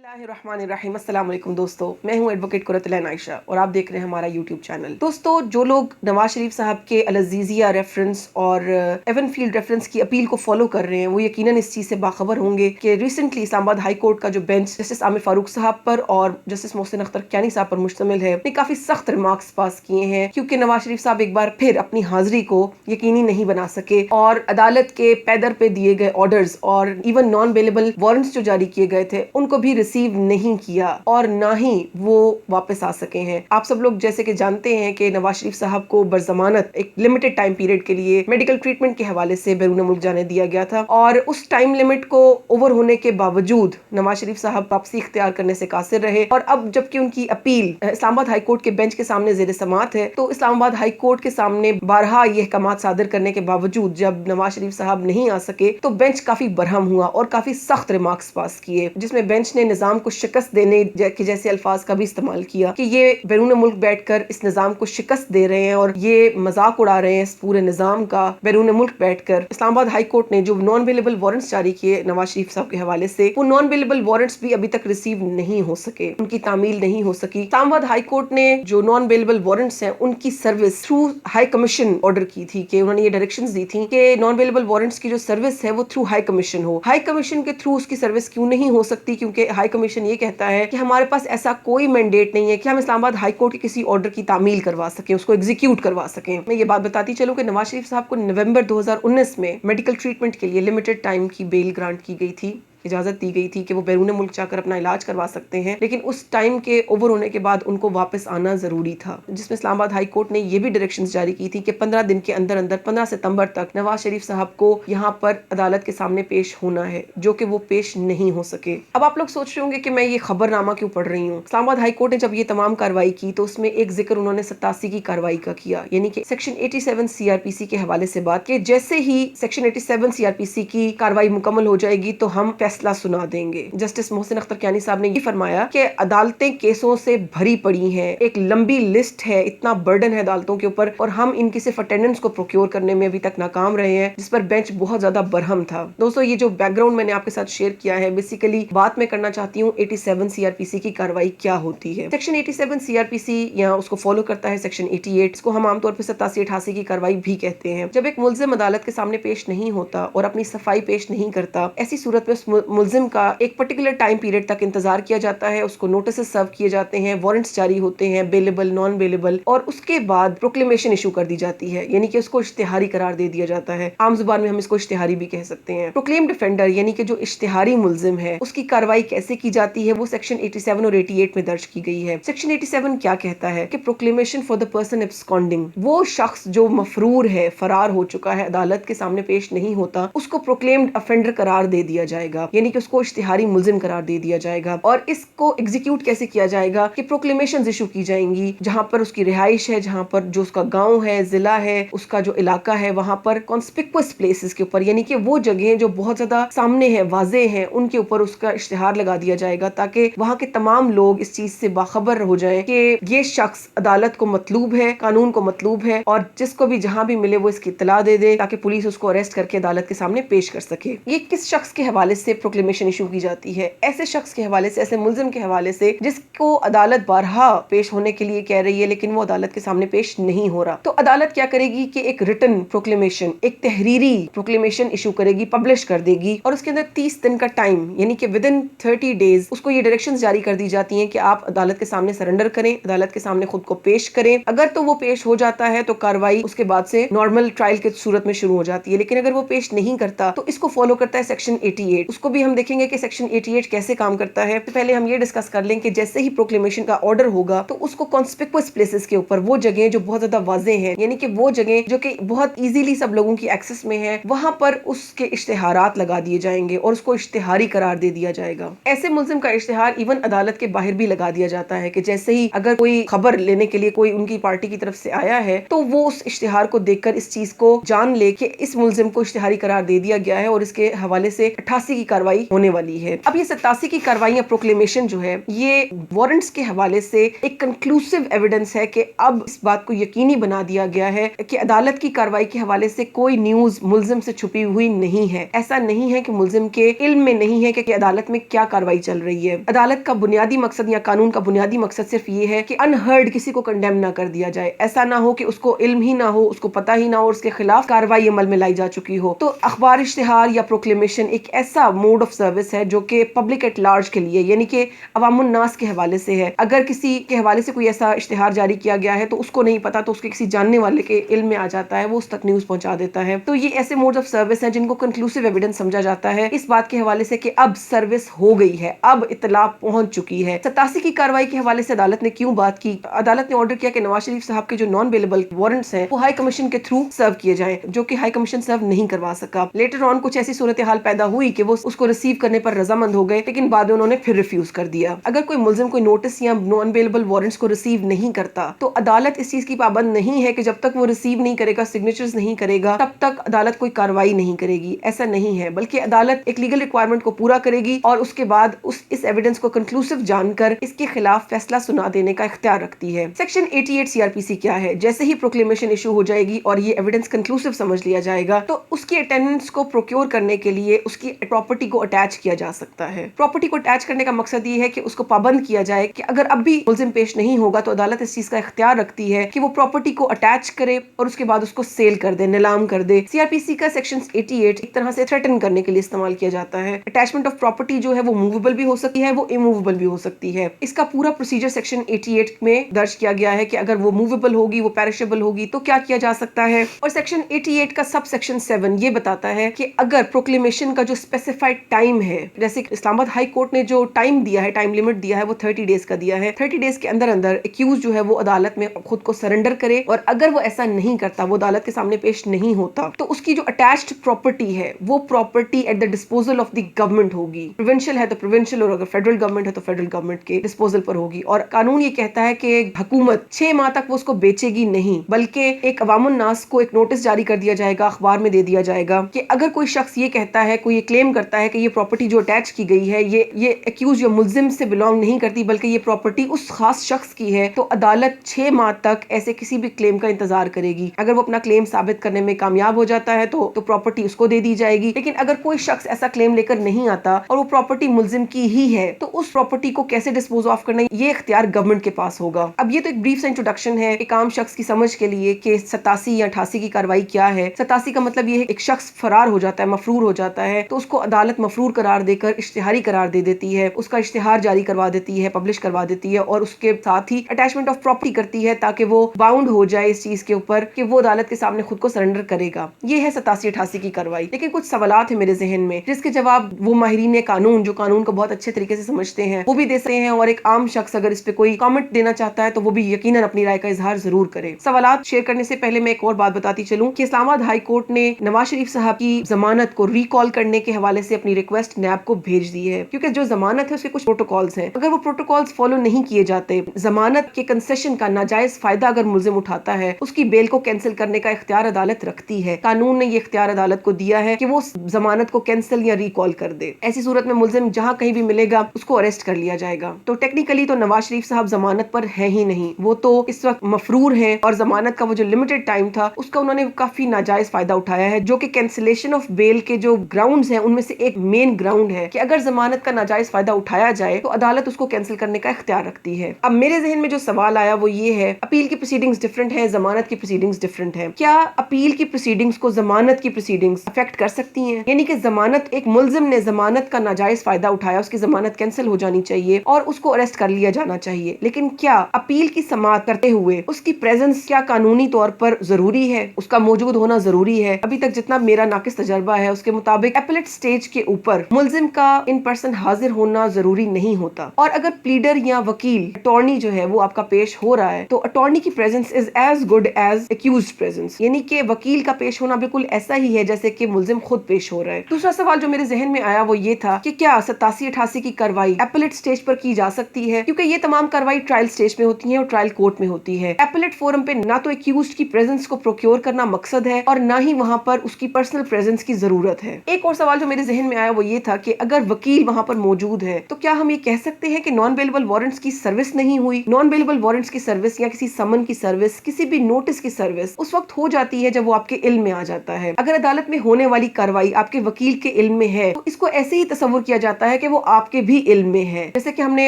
बिस्मिल्लाहिर्रहमानिर्रहीम। अस्सलाम वालेकुम दोस्तों, मैं हूं एडवोकेट कुरतुल ऐन आयशा और आप देख रहे हैं हमारा यूट्यूब चैनल। दोस्तों, जो लोग नवाज शरीफ साहब के अल अज़ीज़िया रेफरेंस और एवनफील्ड रेफरेंस की अपील को फॉलो कर रहे हैं, वो यकीनन इस चीज़ से बाखबर होंगे कि रिसेंटली इस्लामाबाद हाई कोर्ट का जो बेंच जस्टिस आमिर फारूक साहब पर और जस्टिस मोहसिन अख्तर कियानी साहब पर मुश्तमिल है, ने काफी सख्त रिमार्क्स पास किए हैं, क्योंकि नवाज शरीफ साहब एक बार फिर अपनी हाजिरी को यकीनी नहीं बना सके और अदालत के पैदर पे दिए गए ऑर्डर्स और इवन नॉन बेलेबल वारंट्स जो जारी किए गए थे उनको भी रिसीव नहीं किया और ना ही वो वापस आ सके हैं। आप सब लोग जैसे कि जानते हैं कि नवाज शरीफ साहब को बरजमानत एक लिमिटेड टाइम पीरियड के लिए मेडिकल ट्रीटमेंट के हवाले से बैरून मुल्क जाने दिया गया था और उस टाइम लिमिट को ओवर होने के बावजूद नवाज शरीफ साहब वापसी इख्तियार करने से कासिर रहे और अब जबकि उनकी अपील इस्लामाबाद हाई कोर्ट के बेंच के सामने ज़ेर समाअत है, तो इस्लामाबाद हाई कोर्ट के सामने बारहा ये अहकामात सादर करने के बावजूद जब नवाज शरीफ साहब नहीं आ सके तो बेंच काफी बरहम हुआ और काफी सख्त रिमार्क्स पास किए, जिसमें बेंच ने निजाम को शिकस्त देने के जैसे अल्फाज का भी इस्तेमाल किया कि ये बैरून मुल्क बैठकर इस निजाम को शिकस्त दे रहे हैं और ये मजाक उड़ा रहे हैं इस पूरे निजाम का। बैरून मुल्क बैठकर इस्लामाबाद हाई कोर्ट ने जो नॉन अवेलेबल वारंट्स जारी किए नवाज शरीफ साहब के हवाले से, वो नॉन अवेलेबल वारंट्स भी अभी तक रिसीव नहीं हो सके, उनकी तामील नहीं हो सकी। इस्लामाबाद हाई कोर्ट ने जो नॉन अवेलेबल वारंट्स हैं उनकी service through high commission order की थी कि उन्होंने ये डायरेक्शंस दी थी कि नॉन अवेलेबल वारंट्स की जो सर्विस है वो थ्रू हाई कमीशन हो। हाई कमीशन के थ्रू उसकी सर्विस क्यों नहीं हो सकती? क्योंकि हाई कमीशन ये कहता है कि हमारे पास ऐसा कोई मैंडेट नहीं है कि हम इस्लामाबाद हाई कोर्ट के किसी ऑर्डर की तामील करवा सके, उसको एग्जीक्यूट करवा सके। मैं ये बात बताती चलूं कि नवाज शरीफ साहब को नवंबर 2019 में मेडिकल ट्रीटमेंट के लिए लिमिटेड टाइम की बेल ग्रांट की गई थी, इजाजत दी गई थी कि वो बैरून मुल्क जाकर अपना इलाज करवा सकते हैं, लेकिन उस टाइम के ओवर होने के बाद उनको वापस आना जरूरी था, जिसमें इस्लामाबाद हाई कोर्ट ने ये भी डायरेक्शंस जारी की थी कि 15 दिन के अंदर अंदर 15 सितंबर तक नवाज शरीफ साहब को यहाँ पर अदालत के सामने पेश होना है, जो कि वो पेश नहीं हो सके। अब आप लोग सोच रहे होंगे कि मैं ये खबरनामा क्यों पढ़ रही हूँ। इस्लामाबाद हाई कोर्ट ने जब ये तमाम कार्रवाई की तो उसमें एक जिक्र उन्होंने 87 की कार्रवाई का किया, यानी कि सेक्शन 87 सीआरपीसी के हवाले से बात कि जैसे ही सेक्शन 87 सीआरपीसी की कार्रवाई मुकम्मल हो जाएगी तो हम फैसला सुना देंगे। जस्टिस मोहसिन अख्तर कियानी साहब ने ये फरमाया कि अदालतें केसों से भरी पड़ी हैं, एक लंबी लिस्ट है, इतना बर्डन है अदालतों के ऊपर और हम इनकी सिर्फ अटेंडेंस को प्रोक्योर करने में अभी तक नाकाम रहे हैं, जिस पर बेंच बहुत ज्यादा बरहम था। दोस्तों, ये जो बैकग्राउंड मैंने आपके साथ शेयर किया है, बेसिकली बात मैं करना चाहती हूँ 87 सीआरपीसी की कार्रवाई क्या होती है। सेक्शन 87 सीआरपीसी यहाँ उसको फॉलो करता है सेक्शन 88, इसको हम आमतौर पर 87-88 की कार्रवाई भी कहते हैं। जब एक मुल्जिम अदालत के सामने पेश नहीं होता और अपनी सफाई पेश नहीं करता, ऐसी सूरत में उस मुल्जिम का एक पर्टिकुलर टाइम पीरियड तक इंतजार किया जाता है, उसको नोटिस सर्व किए जाते हैं, वारंट्स जारी होते हैं, बेलेबल नॉन बेलेबल, और उसके बाद प्रोक्लेमेशन इशू कर दी जाती है, यानी कि उसको इश्तिहारी करार दे दिया जाता है। आम जुबान में हम इसको इश्तिहारी भी कह सकते हैं। प्रोक्लेम्ड ऑफेंडर यानी कि जो इश्तिहारी मुल्जिम है उसकी कार्रवाई कैसे की जाती है, वो सेक्शन 87 और 88 में दर्ज की गई है। सेक्शन 87 क्या कहता है कि proclamation for the person absconding, वो शख्स जो मफरूर है, फरार हो चुका है, अदालत के सामने पेश नहीं होता, उसको प्रोक्लेम्ड ऑफेंडर करार दे दिया जाएगा, यानी कि उसको इश्तिहारी मुल्जिम करार दे दिया जाएगा। और इसको एग्जीक्यूट कैसे किया जाएगा कि प्रोक्लेमेशंस इशू की जाएंगी जहां पर उसकी रिहाइश है, जहां पर जो उसका गांव है, जिला है, उसका जो इलाका है, वहां पर कॉन्स्पिक्वस प्लेसेस के ऊपर, यानी कि वो जगह जो बहुत ज्यादा सामने है, वाजे हैं, उनके ऊपर उसका इश्तिहार लगा दिया जाएगा ताकि वहां के तमाम लोग इस चीज से बाखबर हो जाएं कि ये शख्स अदालत को मतलूब है, कानून को मतलूब है, और जिसको भी जहां भी मिले वो इसकी इत्तला दे दे ताकि पुलिस उसको अरेस्ट करके अदालत के सामने पेश कर सके। ये किस शख्स के हवाले से प्रोक्लेमेशन इशू की जाती है? ऐसे शख्स के हवाले से, ऐसे मुल्जिम के हवाले से जिसको अदालत बारहा पेश होने के लिए कह रही है लेकिन वो अदालत के सामने पेश नहीं हो रहा। तो अदालत क्या करेगी कि एक रिटन प्रोक्लेमेशन, एक तहरीरी प्रोक्लेमेशन इशू करेगी, पब्लिश कर देगी, और उसके अंदर 30 दिन का टाइम, यानी कि विद इन 30 डेज उसको ये डायरेक्शंस जारी कर दी जाती हैं कि आप अदालत के सामने सरेंडर करें, अदालत के सामने खुद को पेश करें। अगर तो वो पेश हो जाता है तो कार्रवाई उसके बाद से नॉर्मल ट्रायल की सूरत में शुरू हो जाती है, लेकिन अगर वो पेश नहीं करता तो इसको फॉलो करता है सेक्शन 88। उसको भी हम देखेंगे कि सेक्शन 88 कैसे काम करता है। तो पहले हम ये डिस्कस कर लें कि जैसे ही प्रोक्लेमेशन का ऑर्डर होगा तो उसको कॉन्स्पिक्वस प्लेसेस के ऊपर, वो जगह जो बहुत ज्यादा वाजे हैं, यानी कि वो जगह जो कि बहुत इजीली सब लोगों की एक्सेस में है, वहां पर उसके इश्तिहारात लगा दिए जाएंगे और उसको इश्तिहारी करार दे दिया जाएगा। ऐसे मुल्जिम का इश्तिहार इवन अदालत के बाहर भी लगा दिया जाता है कि जैसे ही अगर कोई खबर लेने के लिए कोई उनकी पार्टी की तरफ से आया है तो वो उस इश्तिहार को देखकर इस चीज को जान ले कि इस मुल्जिम को इश्तिहारी करार दे दिया गया है और इसके हवाले से 88 की कार्रवाई होने वाली है। अब ये 87 की कार्रवाई या प्रोक्लेमेशन जो है ये वारंट्स के हवाले से एक कंक्लूसिव एविडेंस है कि अब इस बात को यकीनी बना दिया गया है कि अदालत की कार्रवाई के हवाले से कोई न्यूज मुल्जिम से छुपी हुई नहीं है। ऐसा नहीं है कि मुल्जिम के इल्म में नहीं है कि अदालत में क्या कार्रवाई चल रही है। अदालत का बुनियादी मकसद या कानून का बुनियादी मकसद सिर्फ ये है कि अनहर्ड किसी को कंडेम ना कर दिया जाए। ऐसा ना हो कि उसको इल्म ही ना हो, उसको पता ही ना हो, उसके खिलाफ कार्रवाई अमल में लाई जा चुकी हो। तो अखबार इश्तिहार या प्रोक्लेमेशन एक ऐसा मोड ऑफ सर्विस है जो कि पब्लिक एट लार्ज के लिए यानी कि अवामुन नास के हवाले से है। अगर किसी के हवाले से कोई ऐसा इश्तिहार जारी किया गया है तो उसको नहीं पता तो उसके किसी जानने वाले के इल्म में आ जाता है, वो उस तक न्यूज पहुंचा देता है। तो ये ऐसे मोड्स ऑफ सर्विस हैं जिनको कंक्लूसिव एविडेंस समझा जाता है इस बात के हवाले से कि अब सर्विस हो गई है, अब इत्तला पहुंच चुकी है। 87 की कार्रवाई के हवाले से अदालत ने क्यों बात की? अदालत ने ऑर्डर किया कि नवाज शरीफ साहब के जो नॉन बेलेबल वारंट्स हैं वो हाई कमीशन के थ्रू सर्व किए जाएं, जो कि हाई कमीशन सर्व नहीं करवा सका। लेटर ऑन कुछ ऐसी सूरत हाल पैदा हुई कि वो उसको रिसीव करने पर रजामंद हो गए, लेकिन बाद में उन्होंने फिर रिफ्यूज कर दिया। अगर कोई मुल्जिम कोई नोटिस या नॉन बेलेबल वारंट्स को रिसीव नहीं करता तो अदालत इस चीज की पाबंद नहीं है कि जब तक वो रिसीव नहीं करेगा, सिग्नेचर्स नहीं करेगा, तब तक अदालत कोई कार्रवाई नहीं करेगी। ऐसा नहीं है, बल्कि अदालत एक लीगल रिक्वायरमेंट को पूरा करेगी और उसके बाद इस एविडेंस को कंक्लूसिव जानकर इसके खिलाफ फैसला सुना देने का इख्तियार रखती है। सेक्शन 88 सीआरपीसी क्या है? जैसे ही प्रोक्लेमेशन इशू हो जाएगी और ये एविडेंस कंक्लूसिव समझ लिया जाएगा तो उसकी अटेंडेंस को प्रोक्योर करने के लिए उसकी प्रॉपर्टी को अटैच किया जा सकता है। प्रॉपर्टी को अटैच करने का मकसद ये है कि उसको पाबंद किया जाए कि अगर अब भी मुल्जिम पेश नहीं होगा तो अदालत इस चीज का इख्तियार रखती है कि वो प्रॉपर्टी को अटैच करे और उसके बाद उसको सेल कर दे, नीलाम कर दे। सीआरपीसी का सेक्शन 88 एक तरह से थ्रेटन करने के लिए इस्तेमाल किया जाता है। अटैचमेंट ऑफ प्रॉपर्टी जो है वो मूवेबल भी हो सकती है, वो इमूवेबल भी हो सकती है। इसका पूरा प्रोसीजर सेक्शन 88 में दर्ज किया गया है कि अगर वो मूवेबल होगी, वो पेरिशेबल होगी तो क्या किया जा सकता है। और सेक्शन 88 का सब सेक्शन 7 ये बताता है कि अगर प्रोक्लेमेशन का जो स्पेसिफाइड टाइम है, जैसे इस्लामाबाद हाई कोर्ट ने जो टाइम दिया है, टाइम लिमिट दिया है, वो 30 डेज का दिया है। 30 डेज के अंदर अंदर एक्यूज जो है वो अदालत में खुद को सरेंडर करे और अगर वो ऐसा नहीं करता, वो अदालत के सामने पेश नहीं होता, तो उसकी जो अटैच्ड प्रॉपर्टी है वो property at the disposal of the government होगी। प्रोविंशियल है तो प्रोविंशियल और अगर फेडरल गवर्नमेंट है तो फेडरल गवर्नमेंट के डिस्पोजल पर होगी। और कानून ये कहता है कि हुकूमत 6 माह तक वो उसको बेचेगी नहीं, बल्कि एक अवामुन नास को एक नोटिस जारी कर दिया जाएगा, अखबार में दे दिया जाएगा कि अगर कोई शख्स ये कहता है, कोई ये क्लेम करता है कि ये प्रॉपर्टी जो अटैच की गई है ये एक्यूज या मुल्जिम से बिलोंग नहीं करती बल्कि ये प्रॉपर्टी उस खास शख्स की है, तो अदालत 6 माह तक ऐसे किसी भी क्लेम का इंतजार करेगी। अगर वो अपना क्लेम साबित करने में कामयाब हो जाता है तो प्रॉपर्टी उसको दे दी जाएगी। लेकिन अगर कोई शख्स ऐसा क्लेम लेकर नहीं आता और वो प्रॉपर्टी मुल्जिम की ही है तो उस प्रॉपर्टी को कैसे डिस्पोज ऑफ करना, ये इख्तियार गवर्नमेंट के पास होगा। अब ये तो एक ब्रीफ सा इंट्रोडक्शन है एक आम शख्स की समझ के लिए कि 87 या 88 की कार्रवाई क्या है। 87 का मतलब ये है एक शख्स फरार हो जाता है, मफरूर हो जाता है, तो उसको अदालत मफरूर करार देकर इश्तिहारी करार दे देती है, उसका इश्तिहार जारी करवा देती है, पब्लिश करवा देती है और उसके साथ ही अटैचमेंट ऑफ प्रॉपर्टी करती है ताकि वो बाउंड हो जाए इस चीज के ऊपर कि वो अदालत के सामने खुद को सरेंडर करेगा। ये है 87-88 की कार्रवाई। लेकिन कुछ सवालात है मेरे जहन में जिसके जवाब वो माहिरीन कानून जो कानून को बहुत अच्छे तरीके से समझते हैं वो भी दे सकते हैं, और एक आम शख्स अगर इस पे कोई कमेंट देना चाहता है तो वो भी यकीनन अपनी राय का इजहार जरूर करे। सवालात शेयर करने से पहले मैं एक और बात बताती चलूं कि इस्लामाबाद हाई कोर्ट ने नवाज शरीफ साहब की जमानत को रिकॉल करने के हवाले से अपनी रिक्वेस्ट नैब को भेज दी है, क्योंकि जो जमानत है उसके कुछ प्रोटोकॉल्स हैं। अगर वो प्रोटोकॉल्स फॉलो नहीं किए जाते, जमानत के कंसेशन का नाजायज फायदा अगर मुल्जिम उठाता है, उसकी बेल को कैंसिल करने का इख्तियार अदालत रखती है। कानून ने ये इख्तियार अदालत को दिया है कि वो जमानत को कैंसिल या रिकॉल कर दे। ऐसी सूरत में मुल्जिम जहां कहीं भी मिलेगा उसको अरेस्ट कर लिया जाएगा। तो टेक्निकली तो नवाज शरीफ साहब जमानत पर है ही नहीं, वो तो इस वक्त मफरूर है और जमानत का वो जो लिमिटेड टाइम था उसका उन्होंने काफी नाजायज फायदा उठाया है, जो कि कैंसिलेशन ऑफ बेल के जो ग्राउंड्स हैं उनमें से एक मेन ग्राउंड है कि अगर जमानत का नाजायज फायदा उठाया जाए तो अदालत उसको कैंसिल करने का इख्तियार रखती है। अब मेरे जहन में जो सवाल आया वो ये है, अपील की प्रोसीडिंग्स डिफरेंट है, जमानत की प्रोसीडिंग्स डिफरेंट है, क्या अपील की प्रोसीडिंग्स को जमानत की प्रोसीडिंग्स अफेक्ट कर सकती हैं? यानी कि जमानत, एक मुल्जिम ने जमानत का नाजायज फायदा उठाया, उसकी जमानत कैंसिल हो जानी चाहिए और उसको अरेस्ट कर लिया जाना चाहिए, लेकिन क्या अपील की समाअत करते हुए उसकी प्रेजेंस क्या कानूनी तौर पर जरूरी है, उसका मौजूद होना जरूरी है? अभी तक जितना मेरा नाकिस तजर्बा है उसके मुताबिक एपेलेट स्टेज के ऊपर मुल्जिम का इन पर्सन हाजिर होना जरूरी नहीं होता, और अगर प्लीडर या वकील अटॉर्नी जो है वो आपका पेश हो रहा है तो अटॉर्नी की presence is as good as accused presence, यानी कि वकील का पेश होना बिल्कुल ऐसा ही है जैसे कि मुल्जिम खुद पेश हो रहा है। दूसरा सवाल जो मेरे जहन में आया वो ये था कि क्या 87-88 की कार्रवाई एपेलेट स्टेज पर की जा सकती है, क्योंकि ये तमाम कार्रवाई ट्रायल स्टेज में होती है और ट्रायल कोर्ट में होती है। एपेलेट फोरम पे ना तो एक्यूज्ड की प्रेजेंस को प्रोक्योर करना मकसद है और ना ही वहां पर उसकी पर्सनल प्रेजेंस की जरूरत है। एक और सवाल जो मेरे जहन में आया वो ये था कि अगर वकील वहां पर मौजूद है तो क्या हम ये कह सकते हैं कि नॉन बेलेबल वारंट्स की सर्विस नहीं हुई? नॉन बेलेबल वारंट्स की सर्विस या किसी समन की सर्विस, किसी भी नोटिस की सर्विस उस वक्त हो जाती है जब वो आपके इल्म में आ जाता है। अगर अदालत में होने वाली कार्रवाई आपके वकील के इल्म में है तो इसको ऐसे ही तस्वुर किया जाता है कि वो आपके भी इल्म में है। जैसे कि हमने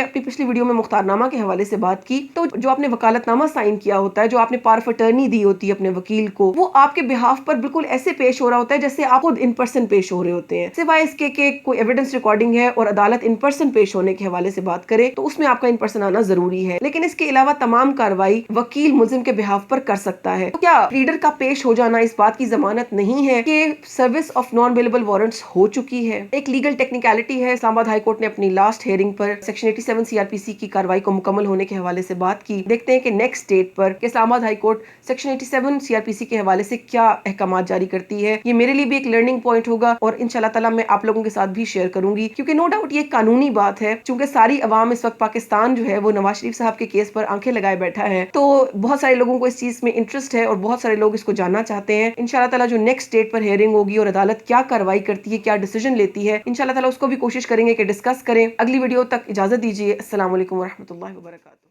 अपनी पिछली वीडियो में मुख्तारनामा के हवाले से बात की, तो जो आपने वकालतनामा साइन किया होता है, जो आपने पावर ऑफ अटर्नी दी होती है अपने वकील को, वो आपके बिहाफ पर बिल्कुल ऐसे पेश हो रहा होता है जैसे आप खुद इन पर्सन पेश हो रहे होते हैं। सिवाय इसके कि कोई एविडेंस रिकॉर्डिंग है और अदालत इन पर्सन पेश होने के हवाले से बात करे तो उसमें आपका इन पर्सन आना जरूरी है, लेकिन इसके अलावा तमाम कार्रवाई वकील मुल्जिम के बिहाफ पर कर सकता है। तो क्या रीडर का पेश हो जाना इस बात की जमानत नहीं है कि service of non bailable warrants हो चुकी है? एक लीगल टेक्निकलिटी है। इस्लामाबाद हाई कोर्ट ने अपनी लास्ट हियरिंग पर सेक्शन 87 सीआरपीसी की कार्रवाई को मुकम्मल होने के हवाले से बात की। देखते हैं कि नेक्स्ट डेट पर कि Islamabad high court section 87 CrPC के हवाले से क्या अहकाम जारी करती है। ये मेरे लिए भी एक लर्निंग पॉइंट होगा और इंशाल्लाह ताला मैं आप लोगों के साथ भी शेयर करूंगी, क्योंकि नो डाउट ये कानूनी बात है। चूंकि सारी अवाम इस वक्त पाकिस्तान जो है वो नवाज शरीफ साहब के केस पर आंखें लगाए बैठा है, तो बहुत सारे लोगों को इस चीज में इंटरेस्ट है और बहुत सारे लोग इसको जानना चाहते हैं। इंशाल्लाह ताला जो नेक्स्ट डेट पर हियरिंग होगी और अदालत क्या कार्रवाई करती है, क्या डिसीजन लेती है, इंशाल्लाह ताला उसको भी कोशिश करेंगे कि डिस्कस करें। अगली वीडियो तक इजाजत दीजिए। अस्सलाम वालेकुम व रहमतुल्लाहि व बरकातहू।